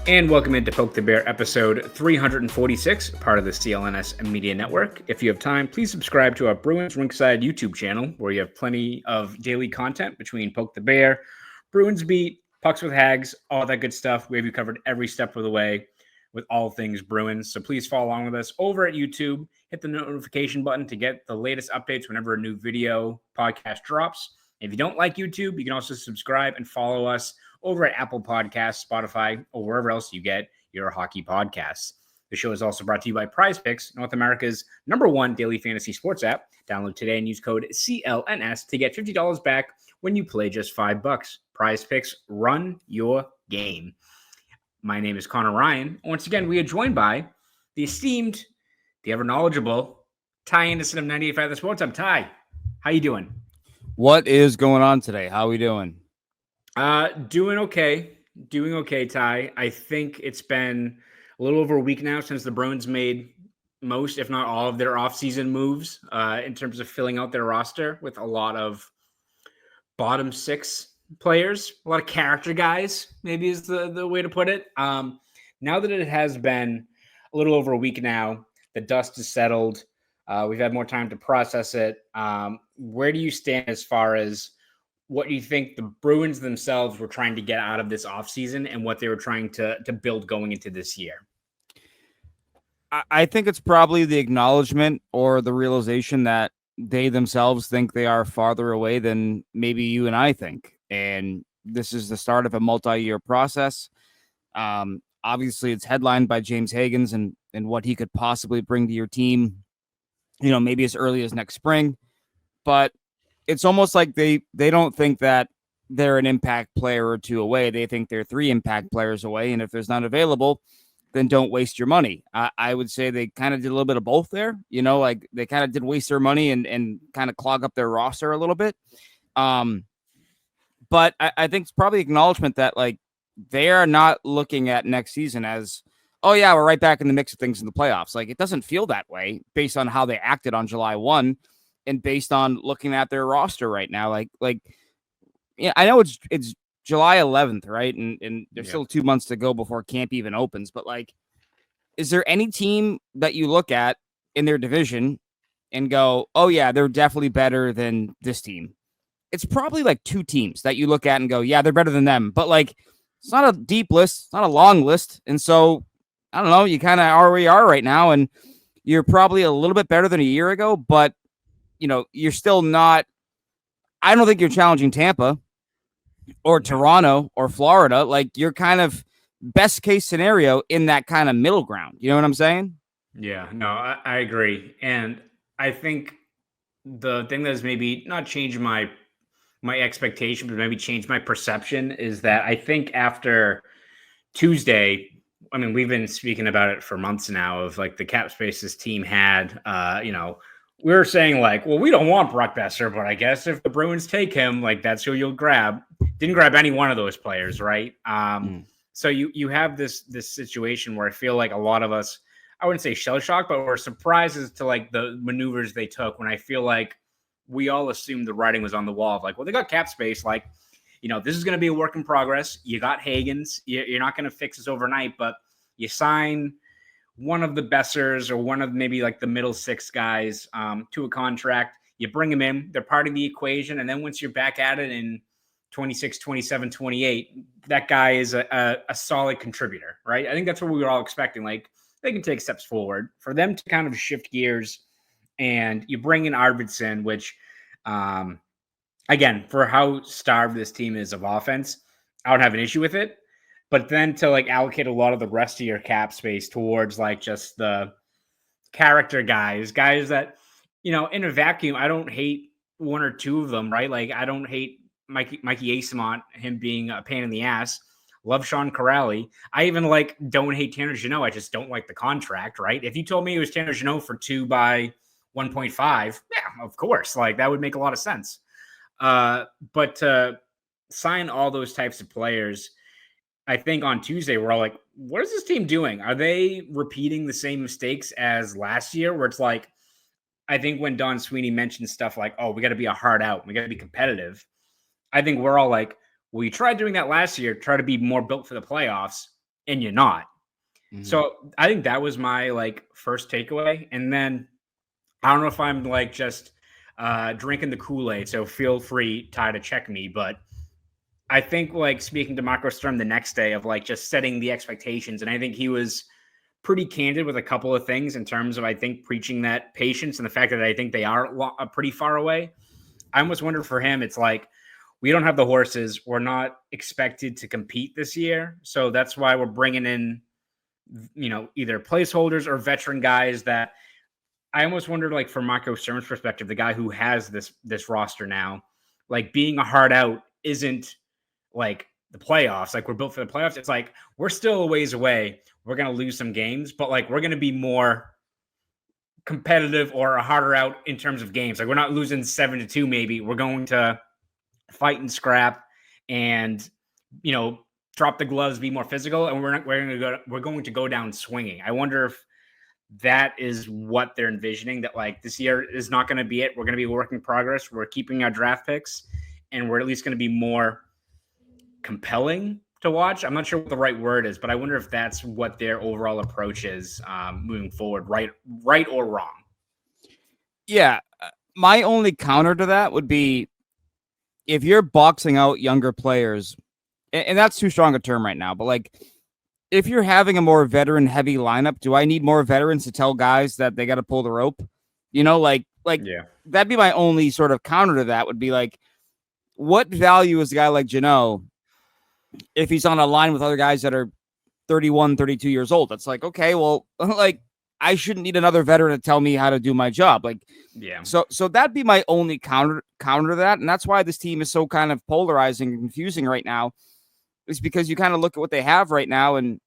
And welcome into Poke the Bear episode 346, part of the CLNS Media Network. If you have time, please subscribe to our Bruins Rinkside YouTube channel, where you have plenty of daily content between Poke the Bear, Bruins Beat, Pucks with Haggs, all that good stuff. We have you covered every step of the way with all things Bruins. So please follow along with us over at YouTube. Hit the notification button to get the latest updates whenever a new video podcast drops. If you don't like YouTube, you can also subscribe and follow us over at Apple Podcasts, Spotify, or wherever else you get your hockey podcasts. The show is also brought to you by Prize Picks, North America's #1 daily fantasy sports app. Download today and use code CLNS to get $50 back when you play just $5. Prize Picks, run your game. My name is Conor Ryan. Once again, we are joined by the esteemed, the ever-knowledgeable Ty Anderson of 98.5 The Sports Hub. Ty, how you doing? What is going on today? How are we doing? Doing okay, Ty. I think it's been a little over a week now since the Bruins made most, if not all, of their offseason moves in terms of filling out their roster with a lot of bottom six players, a lot of character guys, maybe is the way to put it. Now that it has been a little over a week now, the dust is settled. We've had more time to process it. Where do you stand as far as what you think the Bruins themselves were trying to get out of this offseason and what they were trying to build going into this year? I think it's probably the acknowledgement or the realization that they themselves think they are farther away than maybe you and I think. And this is the start of a multi-year process. Obviously, it's headlined by James Haggs and what he could possibly bring to your team, maybe as early as next spring. But it's almost like they don't think that they're an impact player or two away. They think they're 3 impact players away. And if there's none available, then don't waste your money. I would say they kind of did a little bit of both there. Like they kind of did waste their money and kind of clog up their roster a little bit. But I think it's probably acknowledgement that like they are not looking at next season as, oh yeah, we're right back in the mix of things in the playoffs. Like it doesn't feel that way based on how they acted on July 1 and based on looking at their roster right now. Like yeah, I know it's July 11th, right? And there's still 2 months to go before camp even opens. But like, is there any team that you look at in their division and go, oh yeah, they're definitely better than this team? It's probably like 2 teams that you look at and go, yeah, they're better than them. But like, it's not a deep list. It's not a long list. And so I don't know, you kind of are where you are right now. And you're probably a little bit better than a year ago, but you're still not, I don't think you're challenging Tampa or Toronto or Florida. Like you're kind of best case scenario in that kind of middle ground. You know what I'm saying? Yeah, no, I agree. And I think the thing that has maybe not changed my expectation, but maybe changed my perception is that I think after Tuesday, I mean, we've been speaking about it for months now of like the cap space this team had, we were saying like, well, we don't want Brock Besser, but I guess if the Bruins take him, like that's who you'll grab. Didn't grab any one of those players, right? So you have this situation where I feel like a lot of us, I wouldn't say shell shocked, but we're surprised as to like the maneuvers they took when I feel like we all assumed the writing was on the wall of like, well, they got cap space. Like, this is going to be a work in progress. You got Haggs. You're not going to fix this overnight, but you sign one of the Bessers or one of maybe like the middle 6 guys to a contract. You bring them in. They're part of the equation. And then once you're back at it in 26, 27, 28, that guy is a solid contributor, right? I think that's what we were all expecting. Like they can take steps forward. For them to kind of shift gears and you bring in Arvidsson, which again, for how starved this team is of offense, I don't have an issue with it. But then to like allocate a lot of the rest of your cap space towards like just the character guys that, in a vacuum, I don't hate 1 or 2 of them, right? Like I don't hate Mikey Asamont, him being a pain in the ass. Love Sean Corrali. I even don't hate Tanner Jeannot. I just don't like the contract, right? If you told me it was Tanner Jeannot for 2 by 1.5, yeah, of course. Like that would make a lot of sense. But to sign all those types of players, I think on Tuesday, we're all like, what is this team doing? Are they repeating the same mistakes as last year where it's like, I think when Don Sweeney mentioned stuff like, oh, we got to be a hard out, we got to be competitive. I think we're all like, well, you tried doing that last year, try to be more built for the playoffs. and you're not. Mhm. So I think that was my like first takeaway. And then I don't know if I'm like just drinking the Kool-Aid, so feel free, Ty, to check me. But I think like speaking to Marco Sturm the next day of like just setting the expectations, and I think he was pretty candid with a couple of things in terms of I think preaching that patience and the fact that I think they are pretty far away. I almost wonder for him, it's like we don't have the horses. We're not expected to compete this year, so that's why we're bringing in either placeholders or veteran guys that I almost wondered, like, from Marco Sturm's perspective, the guy who has this roster now, like being a hard out isn't like the playoffs. Like we're built for the playoffs. It's like we're still a ways away. We're gonna lose some games, but like we're gonna be more competitive or a harder out in terms of games. Like we're not losing 7-2. Maybe we're going to fight and scrap, and drop the gloves, be more physical, and we're going to go down swinging. I wonder if that is what they're envisioning, that like this year is not going to be it. We're going to be a work in progress. We're keeping our draft picks, and we're at least going to be more compelling to watch. I'm not sure what the right word is, but I wonder if that's what their overall approach is moving forward, right or wrong. Yeah. My only counter to that would be if you're boxing out younger players, and that's too strong a term right now, but like if you're having a more veteran heavy lineup, do I need more veterans to tell guys that they got to pull the rope? Yeah. That'd be my only sort of counter to that would be like, what value is a guy like Jeannot if he's on a line with other guys that are 31, 32 years old? That's like, okay, well, like I shouldn't need another veteran to tell me how to do my job. Like, yeah. So that'd be my only counter to that. And that's why this team is so kind of polarizing and confusing right now, is because you kind of look at what they have right now and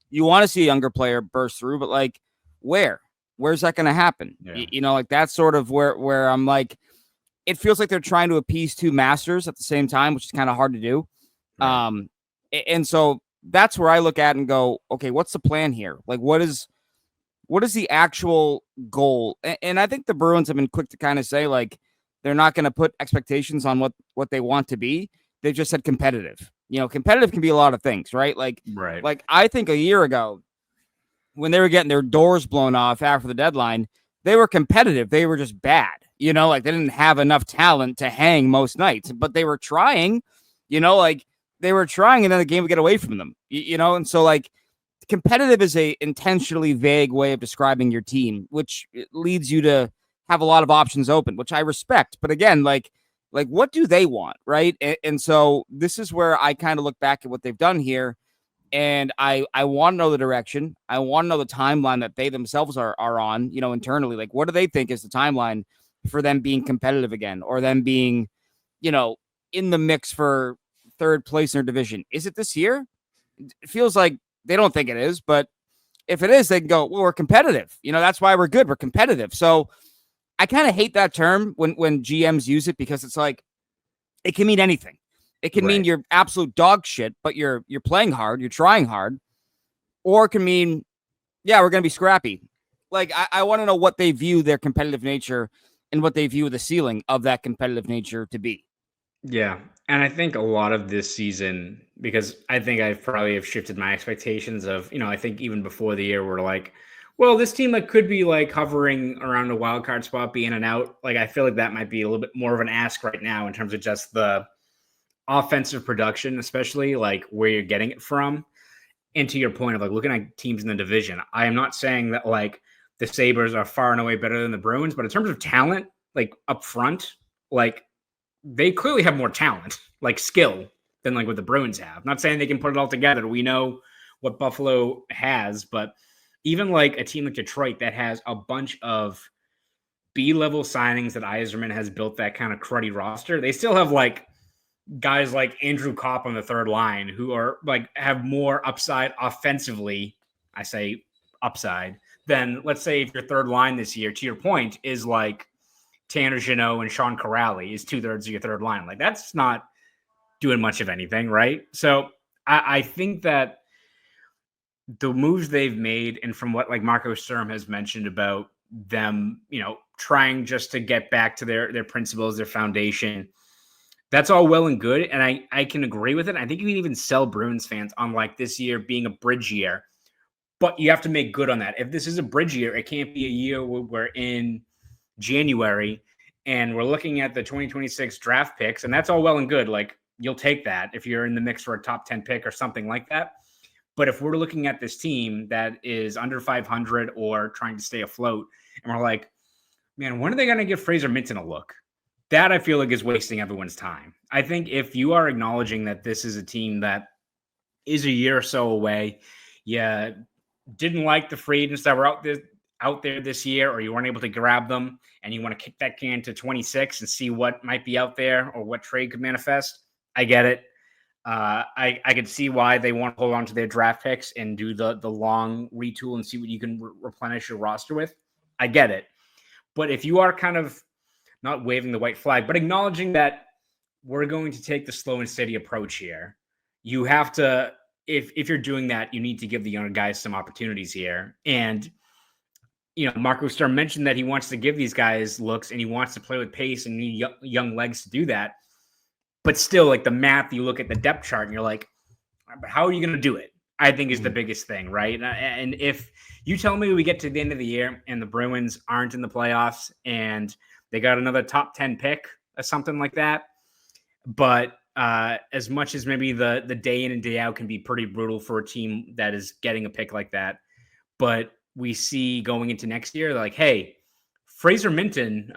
you want to see a younger player burst through, but like where's that going to happen? Yeah. Like that's sort of where I'm like, it feels like they're trying to appease two masters at the same time, which is kind of hard to do. Right. And so that's where I look at and go, okay, what's the plan here? Like, what is the actual goal? And I think the Bruins have been quick to kind of say, like, they're not going to put expectations on what they want to be. They've just said competitive. Competitive can be a lot of things, right? Like I think a year ago when they were getting their doors blown off after the deadline, they were competitive. They were just bad. Like they didn't have enough talent to hang most nights, but they were trying, like they were trying, and then the game would get away from them, and so like competitive is a intentionally vague way of describing your team, which leads you to have a lot of options open, which I respect. But again, like what do they want, right? And so this is where I kind of look back at what they've done here, and I want to know the direction. I want to know the timeline that they themselves are on, internally. Like, what do they think is the timeline for them being competitive again, or them being, in the mix for third place in their division? Is it this year? It feels like they don't think it is, but if it is, they can go, well, we're competitive. That's why we're good. We're competitive. So I kind of hate that term when GMs use it, because it's like, it can mean anything. It can mean you're absolute dog shit, but you're playing hard, you're trying hard, or it can mean, yeah, we're going to be scrappy. Like, I want to know what they view their competitive nature and what they view the ceiling of that competitive nature to be. Yeah. And I think a lot of this season, because I think I probably have shifted my expectations of, I think even before the year, we're like, well, this team like could be like hovering around a wild card spot, be in and out. Like, I feel like that might be a little bit more of an ask right now in terms of just the offensive production, especially like where you're getting it from. And to your point of like looking at teams in the division, I am not saying that like the Sabres are far and away better than the Bruins, but in terms of talent, like up front, like they clearly have more talent, like skill, than like what the Bruins have. Not saying they can put it all together. We know what Buffalo has, but even like a team like Detroit that has a bunch of B-level signings that Yzerman has built that kind of cruddy roster, they still have like guys like Andrew Kopp on the third line who are like have more upside offensively. I say upside than, let's say, if your third line this year, to your point, is like Tanner Jeannot and Sean Corrali is 2/3 of your third line. Like, that's not doing much of anything, right? So I think that the moves they've made, and from what like Marco Sturm has mentioned about them, trying just to get back to their principles, their foundation, That's all well and good, and I can agree with it. I think you can even sell Bruins fans on like this year being a bridge year, but you have to make good on that. If this is a bridge year, it can't be a year where we're in January and we're looking at the 2026 draft picks, and that's all well and good. Like, you'll take that if you're in the mix for a top 10 pick or something like that. But if we're looking at this team that is under 500 or trying to stay afloat, and we're like, man, when are they going to give Fraser Minton a look? That I feel like is wasting everyone's time. I think if you are acknowledging that this is a team that is a year or so away, you didn't like the free agents that were out there this year, or you weren't able to grab them, and you want to kick that can to 26 and see what might be out there or what trade could manifest, I get it. I could see why they want to hold on to their draft picks and do the long retool and see what you can replenish your roster with. I get it. But if you are kind of not waving the white flag, but acknowledging that we're going to take the slow and steady approach here, you have to, if you're doing that, you need to give the younger guys some opportunities here. And, Marco Sturm mentioned that he wants to give these guys looks and he wants to play with pace and need young legs to do that. But still, like the math, you look at the depth chart and you're like, how are you going to do it? I think is the biggest thing, right? And if you tell me we get to the end of the year and the Bruins aren't in the playoffs and they got another top 10 pick or something like that, but as much as maybe the day in and day out can be pretty brutal for a team that is getting a pick like that, but we see going into next year, like, hey, Fraser Minton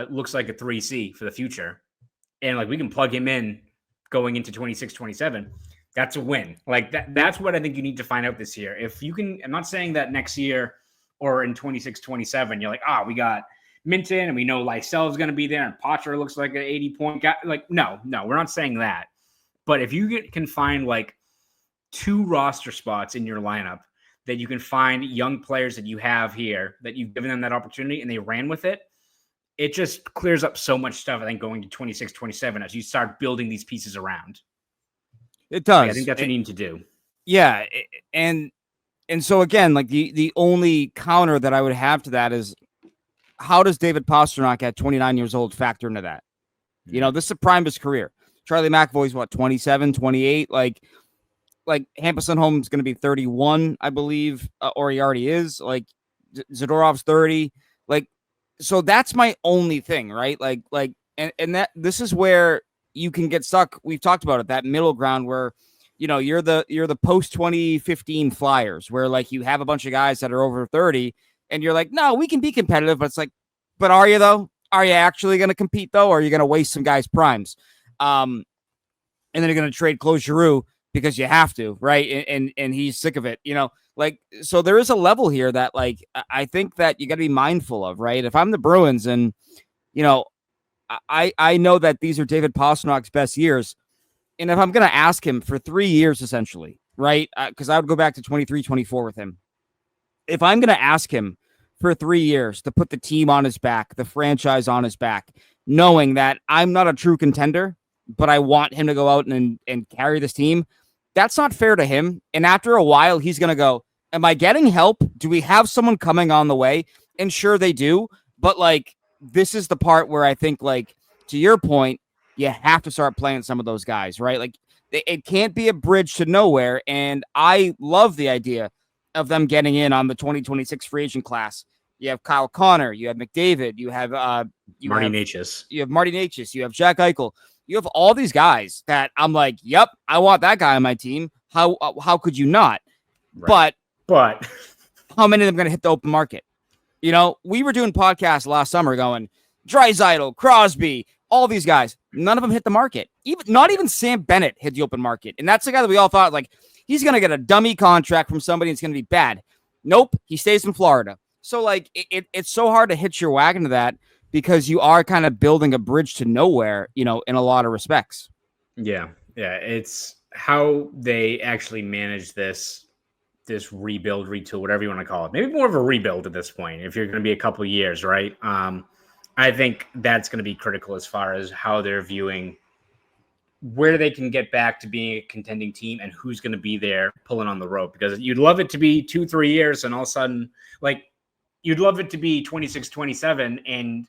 looks like a 3C for the future. And like we can plug him in going into 26, 27. That's a win. Like that's what I think you need to find out this year. If you can, I'm not saying that next year or in 26, 27, you're like, we got Minton and we know Lysell is going to be there and Potter looks like an 80-point guy. Like, no, we're not saying that. But if you can find like 2 roster spots in your lineup that you can find young players that you have here, that you've given them that opportunity and they ran with it, it just clears up so much stuff, I think, going to 26, 27 as you start building these pieces around. It does. I think that's what you need to do. Yeah. And so, again, like the only counter that I would have to that is, how does David Pastrnak at 29 years old factor into that? This is the prime of his career. Charlie McAvoy's 27, 28. Like Hampus Lindholm's going to be 31, I believe, or he already is. Like Zadorov's 30. Like, so that's my only thing, right? And that this is where you can get stuck. We've talked about it, that middle ground where, you're the post 2015 Flyers, where like you have a bunch of guys that are over 30 and you're like, no, we can be competitive, but it's like, but are you though? Are you actually going to compete though? Or are you going to waste some guys' primes? And then you're going to trade Claude Giroux because you have to, right? And he's sick of it, so there is a level here that like, I think that you got to be mindful of, right? If I'm the Bruins and, I know that these are David Pastrnak's best years. And if I'm going to ask him for 3 years, essentially, right? Because I would go back to 23, 24 with him. If I'm going to ask him for 3 years to put the team on his back, the franchise on his back, knowing that I'm not a true contender, but I want him to go out and carry this team, that's not fair to him. And after a while, he's going to go, am I getting help? Do we have someone coming on the way? And sure they do. But like, this is the part where I think, like, to your point, you have to start playing some of those guys, right? Like, it can't be a bridge to nowhere. And I love the idea of them getting in on the 2026 free agent class. You have Kyle Connor, you have McDavid, you have Marty Necas. You have Marty Necas, you have Jack Eichel. You have all these guys that I'm like, yep, I want that guy on my team. How could you not? Right. But how many of them are going to hit the open market? We were doing podcasts last summer going, Draisaitl, Crosby, all these guys. None of them hit the market. Not even Sam Bennett hit the open market. And that's the guy that we all thought, like, he's going to get a dummy contract from somebody. It's going to be bad. Nope. He stays in Florida. So, like, it's so hard to hitch your wagon to that because you are kind of building a bridge to nowhere, in a lot of respects. Yeah. It's how they actually manage this rebuild, retool, whatever you want to call it. Maybe more of a rebuild at this point, if you're going to be a couple of years, right? I think that's going to be critical as far as how they're viewing where they can get back to being a contending team and who's going to be there pulling on the rope. Because you'd love it to be 2-3 years and all of a sudden, like, you'd love it to be 26, 27 and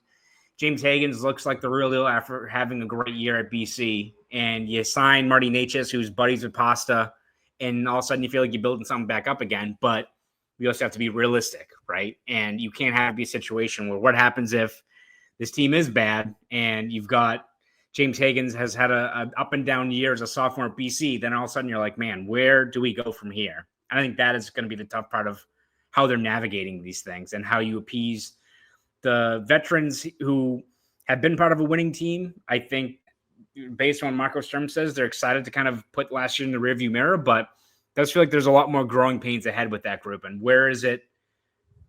James Haggs looks like the real deal after having a great year at BC, and you sign Marty Natchez, who's buddies with Pasta, and all of a sudden you feel like you're building something back up again. But we also have to be realistic, right? And you can't have be a situation where what happens if this team is bad and you've got James Haggs has had a up and down year as a sophomore at BC, then all of a sudden you're like, man, where do we go from here? I think that is going to be the tough part of how they're navigating these things and how you appease the veterans who have been part of a winning team. I think based on what Marco Sturm says, they're excited to kind of put last year in the rearview mirror, but it does feel like there's a lot more growing pains ahead with that group. And where is it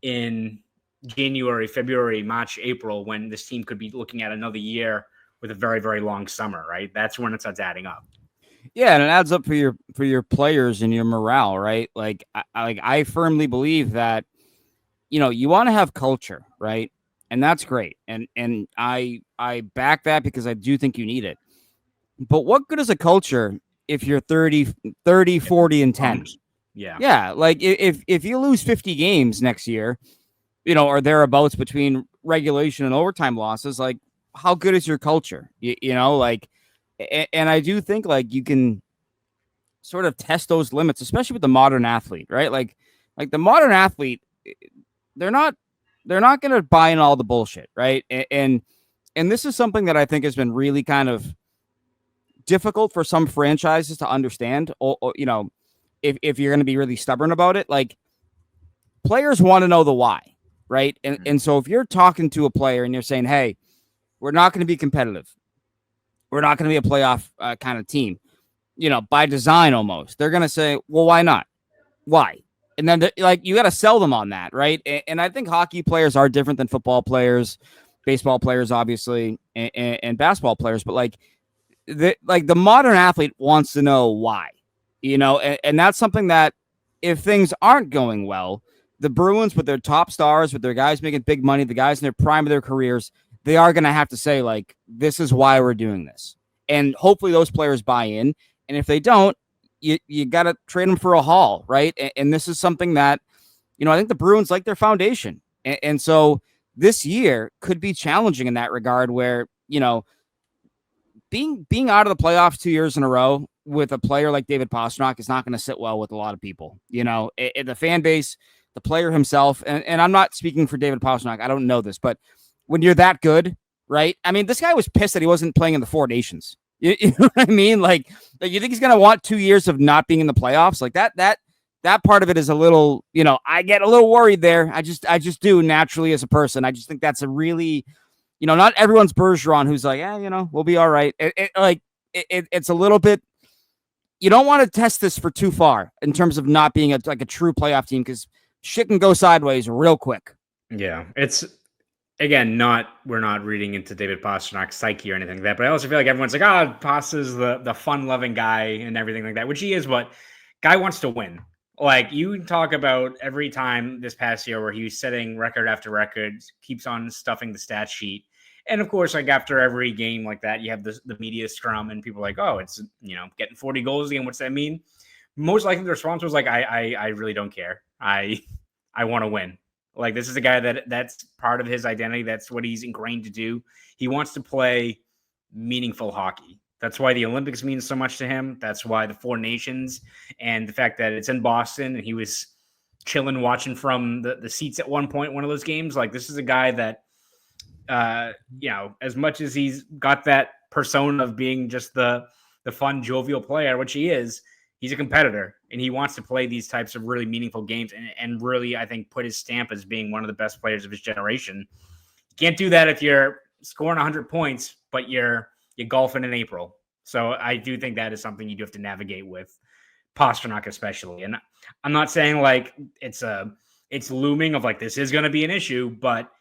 in January, February, March, April, when this team could be looking at another year with a very, very long summer, right? That's when it starts adding up. Yeah, and it adds up for your players and your morale, right? Like I firmly believe that, you want to have culture, right? And that's great. And I back that because I do think you need it. But what good is a culture if you're 30, 40, and 10? Yeah. Yeah. Like if you lose 50 games next year, or thereabouts between regulation and overtime losses, like how good is your culture? And I do think like you can sort of test those limits, especially with the modern athlete, right? Like the modern athlete, they're not going to buy in all the bullshit, right? And this is something that I think has been really kind of difficult for some franchises to understand. Or if you're going to be really stubborn about it, like players want to know the why, right? And so if you're talking to a player and you're saying, hey, we're not going to be competitive, we're not going to be a playoff kind of team, by design almost, they're going to say, well, why not? Why? And then you got to sell them on that, right? And I think hockey players are different than football players, baseball players, obviously, and basketball players. But the modern athlete wants to know why, and that's something that if things aren't going well, the Bruins with their top stars, with their guys making big money, the guys in their prime of their careers, they are going to have to say, like, this is why we're doing this. And hopefully those players buy in. And if they don't, you got to trade them for a haul, right? And this is something that, I think the Bruins like their foundation. And so this year could be challenging in that regard where, being out of the playoffs 2 years in a row with a player like David Pastrnak is not going to sit well with a lot of people, the fan base, the player himself. And I'm not speaking for David Pastrnak. I don't know this, but when you're that good, right? I mean, this guy was pissed that he wasn't playing in the Four Nations. You know what I mean? Like you think he's going to want 2 years of not being in the playoffs? Like that part of it is a little, I get a little worried there. I just do naturally as a person. I just think that's a really, not everyone's Bergeron who's like, we'll be all right. It's a little bit, you don't want to test this for too far in terms of not being a true playoff team because shit can go sideways real quick. Yeah. It's, again, we're not reading into David Pasternak's psyche or anything like that, but I also feel like everyone's like, Pasta's the fun-loving guy and everything like that, which he is, but guy wants to win. Like, you talk about every time this past year where he was setting record after record, keeps on stuffing the stat sheet. And, of course, like, after every game like that, you have the media scrum, and people are like, oh, it's, getting 40 goals again. What's that mean? Most likely the response was like, I really don't care. I want to win. Like, this is a guy that's part of his identity. That's what he's ingrained to do. He wants to play meaningful hockey. That's why the Olympics means so much to him. That's why the Four Nations and the fact that it's in Boston and he was chilling, watching from the seats at one point, one of those games. Like, this is a guy that, as much as he's got that persona of being just the fun, jovial player, which he is, he's a competitor and he wants to play these types of really meaningful games and really, I think, put his stamp as being one of the best players of his generation. You can't do that if you're scoring 100 points, but you're golfing in April. So I do think that is something you do have to navigate with Pastrnak, especially. And I'm not saying like it's looming of like, this is going to be an issue, but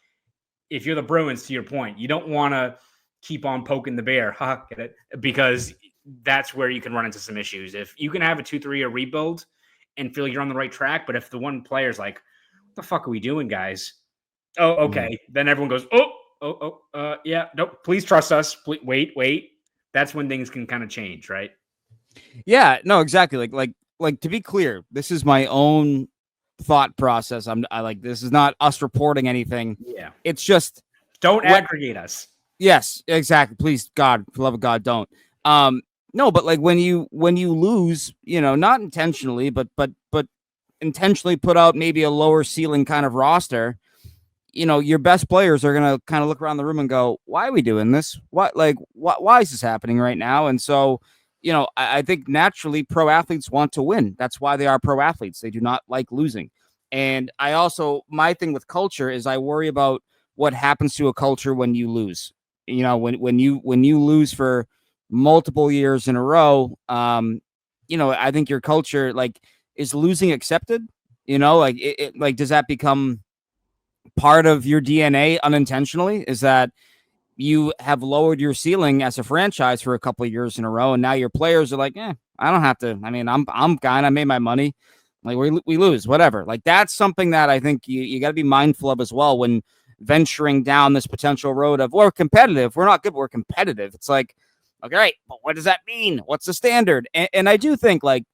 if you're the Bruins, to your point, you don't want to keep on poking the bear, get it? Because that's where you can run into some issues. If you can have a 2-3-year rebuild and feel you're on the right track, but if the one player's like, what the fuck are we doing, guys? Oh, okay. Then everyone goes, yeah, no, please trust us. Please, wait. That's when things can kind of change, right? Yeah, no, exactly. Like to be clear, this is my own thought process. I like, this is not us reporting anything. Yeah. It's just Don't aggregate us. Yes, exactly. Please, God, for the love of God, don't. No, but like when you lose, not intentionally, but intentionally put out maybe a lower ceiling kind of roster, your best players are gonna kind of look around the room and go, "Why are we doing this? Why is this happening right now?" And so, I think naturally pro athletes want to win. That's why they are pro athletes. They do not like losing. And I also, my thing with culture is I worry about what happens to a culture when you lose. When you lose for multiple years in a row, I think your culture, like, is losing accepted? Like does that become part of your DNA unintentionally? Is that you have lowered your ceiling as a franchise for a couple of years in a row, and now your players are like, I don't have to. I mean, I'm fine. I made my money. Like we lose, whatever. Like that's something that I think you got to be mindful of as well when venturing down this potential road of we're competitive. We're not good, but we're competitive. It's like, okay, right, but what does that mean? What's the standard? And I do think, like,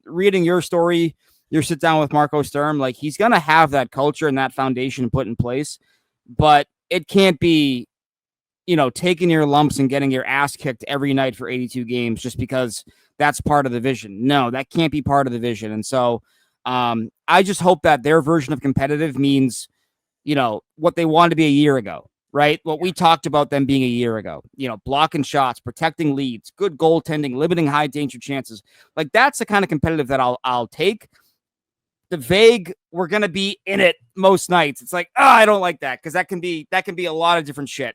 reading your story, your sit down with Marco Sturm, like he's gonna have that culture and that foundation put in place, but it can't be, taking your lumps and getting your ass kicked every night for 82 games just because that's part of the vision. No, that can't be part of the vision. And so I just hope that their version of competitive means, what they wanted to be a year ago, right? What we talked about them being a year ago, blocking shots, protecting leads, good goaltending, limiting high danger chances. Like that's the kind of competitive that I'll take. The vague, we're going to be in it most nights. It's like, I don't like that because that can be a lot of different shit.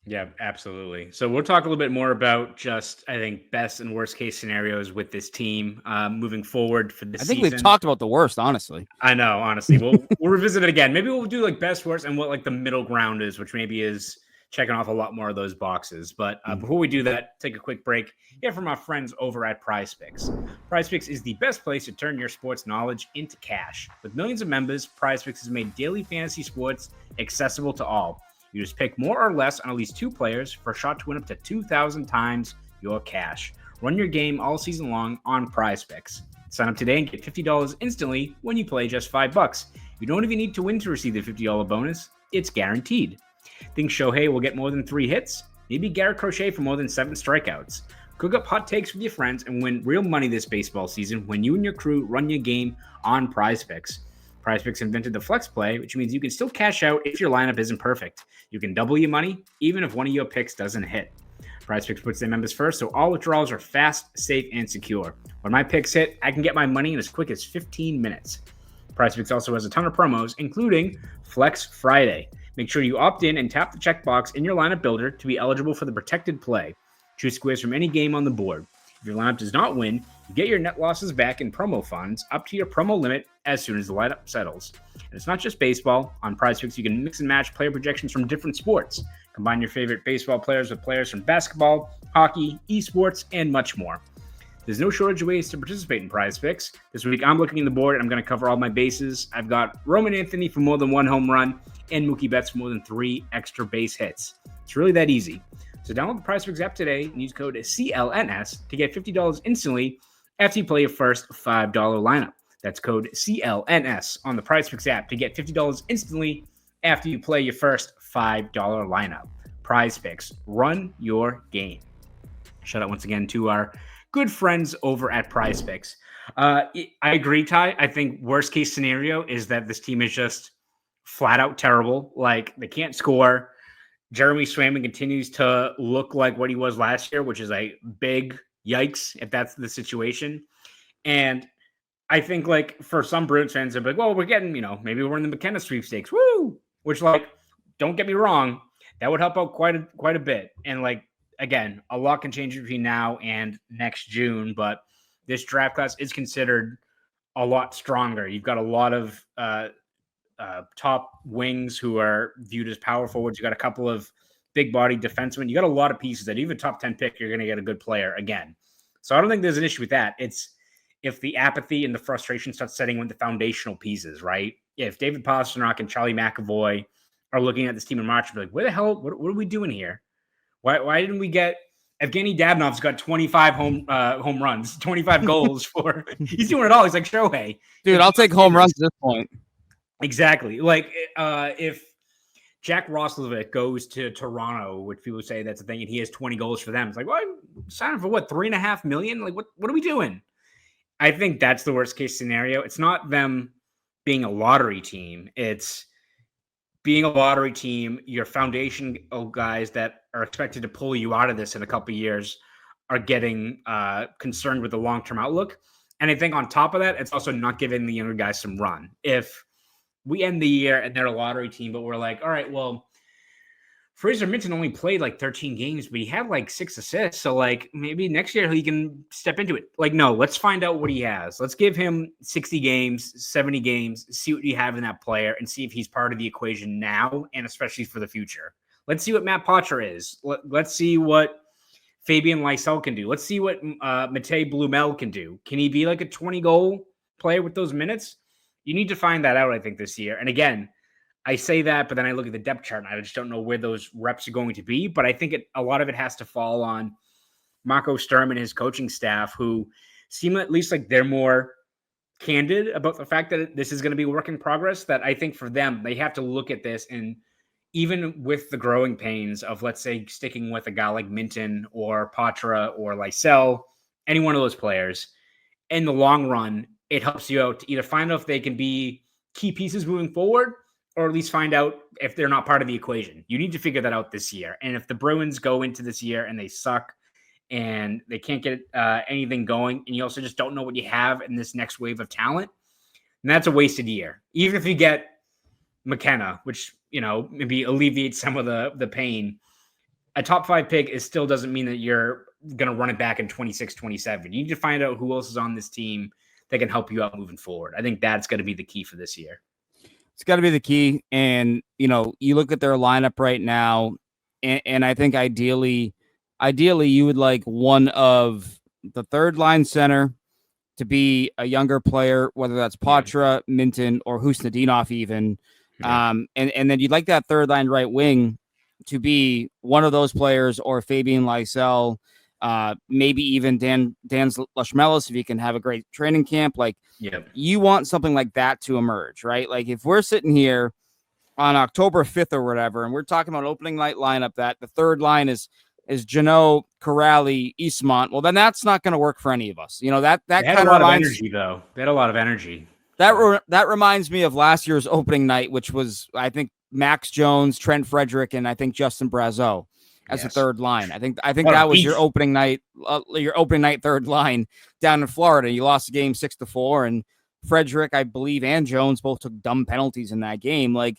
Yeah, absolutely. So we'll talk a little bit more about just, I think, best and worst case scenarios with this team moving forward for this season. I think we've talked about the worst, honestly. I know, honestly. We'll revisit it again. Maybe we'll do like best, worst, and what like the middle ground is, which maybe is checking off a lot more of those boxes. But before we do that, take a quick break. Here from our friends over at PrizePicks. PrizePicks is the best place to turn your sports knowledge into cash. With millions of members, PrizePicks has made daily fantasy sports accessible to all. You just pick more or less on at least two players for a shot to win up to 2,000 times your cash. Run your game all season long on PrizePicks. Sign up today and get $50 instantly when you play just $5. You don't even need to win to receive the $50 bonus. It's guaranteed. Think Shohei will get more than 3 hits? Maybe Garrett Crochet for more than 7 strikeouts. Cook up hot takes with your friends and win real money this baseball season when you and your crew run your game on PrizePicks. PrizePicks invented the flex play, which means you can still cash out if your lineup isn't perfect. You can double your money, even if one of your picks doesn't hit. PrizePicks puts their members first, so all withdrawals are fast, safe, and secure. When my picks hit, I can get my money in as quick as 15 minutes. PrizePicks also has a ton of promos, including Flex Friday. Make sure you opt in and tap the checkbox in your lineup builder to be eligible for the protected play. Choose squares from any game on the board. If your lineup does not win, you get your net losses back in promo funds up to your promo limit as soon as the lineup settles. And it's not just baseball. On PrizePicks, you can mix and match player projections from different sports. Combine your favorite baseball players with players from basketball, hockey, esports, and much more. There's no shortage of ways to participate in PrizePicks. This week, I'm looking at the board, and I'm going to cover all my bases. I've got Roman Anthony for more than 1 home run and Mookie Betts for more than 3 extra base hits. It's really that easy. So download the PrizePicks app today and use code CLNS to get $50 instantly after you play your first $5 lineup. That's code CLNS on the PrizePicks app to get $50 instantly after you play your first $5 lineup. PrizePicks, run your game. Shout out once again to our good friends over at PrizePicks. I agree, Ty. I think worst case scenario is that this team is just flat out terrible. Like they can't score. Jeremy Swayman continues to look like what he was last year, which is a big yikes if that's the situation. And I think like for some Bruins fans, they're like, well, we're getting, maybe we're in the McKenna sweepstakes. Woo! Which, like, don't get me wrong, that would help out quite a bit. And like, again, a lot can change between now and next June, but this draft class is considered a lot stronger. You've got a lot of top wings who are viewed as power forwards. You got a couple of big body defensemen. You got a lot of pieces that even top 10 pick, you're going to get a good player again. So I don't think there's an issue with that. It's if the apathy and the frustration starts setting with the foundational pieces, right? If David Pastrnak and Charlie McAvoy are looking at this team in March and be like, where the hell, what are we doing here? Why didn't we get Evgeny Davinov's got 25 home runs, 25 goals for he's doing it all. He's like Shohei. Dude, I'll take home runs at this point. Exactly. Like if Jack Roslovic goes to Toronto, which people say that's a thing, and he has 20 goals for them. It's like, what? Sign him for what? $3.5 million? Like, what are we doing? I think that's the worst case scenario. It's not them being a lottery team. It's being a lottery team. Your foundation of guys that are expected to pull you out of this in a couple of years are getting concerned with the long-term outlook. And I think on top of that, it's also not giving the younger guys some run. If we end the year and they're a lottery team, but we're like, all right, well, Fraser Minton only played like 13 games, but he had like 6 assists. So like maybe next year he can step into it. Like, no, let's find out what he has. Let's give him 60 games, 70 games, see what you have in that player and see if he's part of the equation now and especially for the future. Let's see what Matt Poitras is. Let's see what Fabian Lysell can do. Let's see what Matej Blumel can do. Can he be like a 20-goal player with those minutes? You need to find that out, I think, this year. And again, I say that, but then I look at the depth chart and I just don't know where those reps are going to be. But I think a lot of it has to fall on Marco Sturm and his coaching staff, who seem at least like they're more candid about the fact that this is going to be a work in progress. That I think for them, they have to look at this, and even with the growing pains of, let's say, sticking with a guy like Minton or Poitras or Lysell, any one of those players, in the long run, it helps you out to either find out if they can be key pieces moving forward, or at least find out if they're not part of the equation. You need to figure that out this year. And if the Bruins go into this year and they suck and they can't get anything going, and you also just don't know what you have in this next wave of talent, and that's a wasted year. Even if you get McKenna, which, you know, maybe alleviates some of the pain, a top 5 pick still doesn't mean that you're going to run it back in 26, 27. You need to find out who else is on this team that can help you out moving forward. I think that's going to be the key for this year. It's got to be the key. And, you know, you look at their lineup right now, and I think ideally you would like one of the third line center to be a younger player, whether that's Poitras, Minton, or Husnudinov even. Yeah. And then you'd like that third line right wing to be one of those players, or Fabian Lysell, maybe even Dan Lashmelis, if he can have a great training camp. Like, you want something like that to emerge, right? Like, if we're sitting here on October 5th or whatever, and we're talking about opening night lineup, that the third line is Jeannot, Corrali, Eastmont, well, then that's not going to work for any of us. You know, that kind of reminds energy, though. They had a lot of energy. That reminds me of last year's opening night, which was, I think, Max Jones, Trent Frederick, and I think Justin Brazeau as a third line. I think that was your opening night third line down in Florida. You lost the game 6-4, and Frederick, I believe, and Jones both took dumb penalties in that game. Like